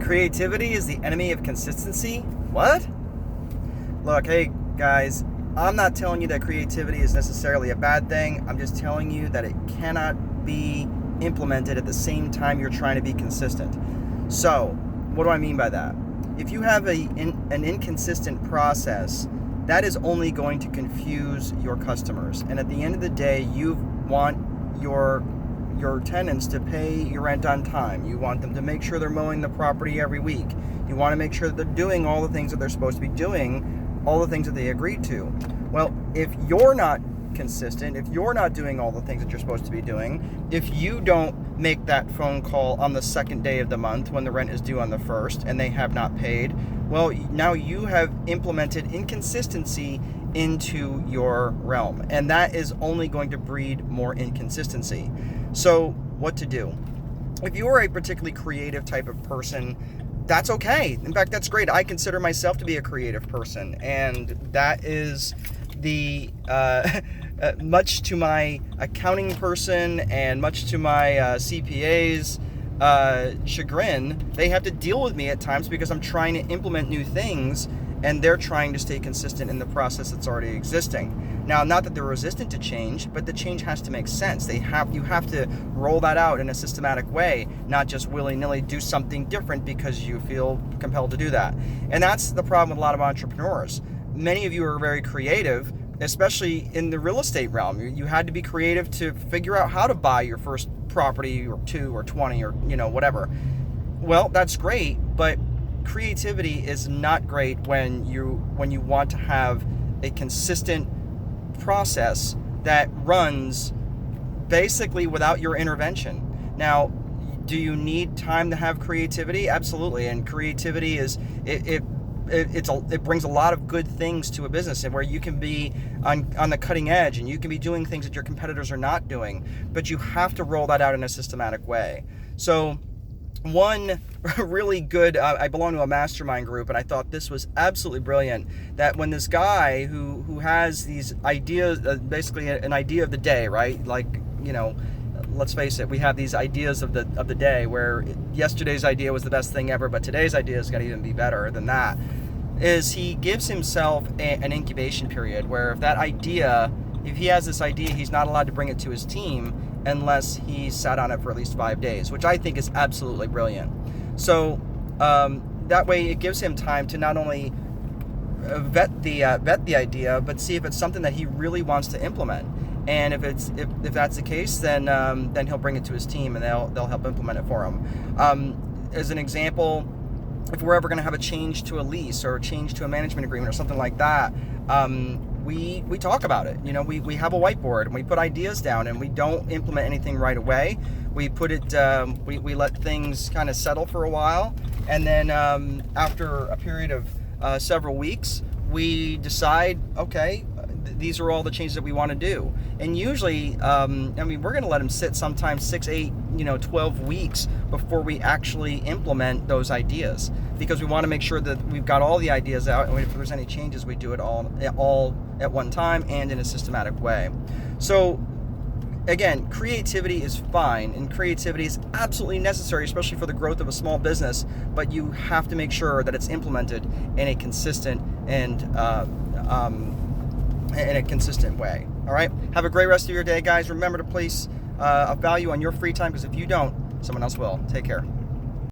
Creativity is the enemy of consistency? What? Look, hey guys, I'm not telling you that creativity is necessarily a bad thing. I'm just telling you that it cannot be implemented at the same time you're trying to be consistent. So, what do I mean by that? If you have an inconsistent process, that is only going to confuse your customers. And at the end of the day, you want your tenants to pay your rent on time. You want them to make sure they're mowing the property every week. You want to make sure that they're doing all the things that they're supposed to be doing, all the things that they agreed to. Well, if you're not consistent, if you're not doing all the things that you're supposed to be doing, if you don't make that phone call on the second day of the month when the rent is due on the first and they have not paid, well, now you have implemented inconsistency into your realm, and that is only going to breed more inconsistency. So what to do? If you are a particularly creative type of person, that's okay. In fact, that's great. I consider myself to be a creative person, and that is the much to my accounting person and much to my CPA's chagrin, they have to deal with me at times because I'm trying to implement new things and they're trying to stay consistent in the process that's already existing. Now, not that they're resistant to change, but the change has to make sense. You have to roll that out in a systematic way, not just willy-nilly do something different because you feel compelled to do that. And that's the problem with a lot of entrepreneurs. Many of you are very creative, especially in the real estate realm. You had to be creative to figure out how to buy your first property or 2 or 20 or whatever. Well, that's great, but creativity is not great when you want to have a consistent process that runs basically without your intervention. Now, do you need time to have creativity? Absolutely. And creativity is it brings a lot of good things to a business, and where you can be on the cutting edge and you can be doing things that your competitors are not doing, but you have to roll that out in a systematic way. So one really good, I belong to a mastermind group, and I thought this was absolutely brilliant, that when this guy who has these ideas, basically an idea of the day, right? Like, let's face it, we have these ideas of the day where yesterday's idea was the best thing ever, but today's idea is going to even be better than that, is he gives himself an incubation period where if he has this idea, he's not allowed to bring it to his team unless he sat on it for at least 5 days, which I think is absolutely brilliant. So that way it gives him time to not only vet the idea, but see if it's something that he really wants to implement. And if that's the case, then he'll bring it to his team and they'll help implement it for him. As an example, if we're ever going to have a change to a lease or a change to a management agreement or something like that, we talk about it. We have a whiteboard and we put ideas down, and we don't implement anything right away. We put it, we let things kind of settle for a while, and then after a period of several weeks, we decide, okay, these are all the changes that we want to do. And usually, we're going to let them sit sometimes 6, 8, 12 weeks before we actually implement those ideas, because we want to make sure that we've got all the ideas out, and if there's any changes, we do it all at one time and in a systematic way. So again, creativity is fine, and creativity is absolutely necessary, especially for the growth of a small business, but you have to make sure that it's implemented in a consistent and in a consistent way. All right, have a great rest of your day, guys. Remember to place a value on your free time, because if you don't, someone else will. Take care.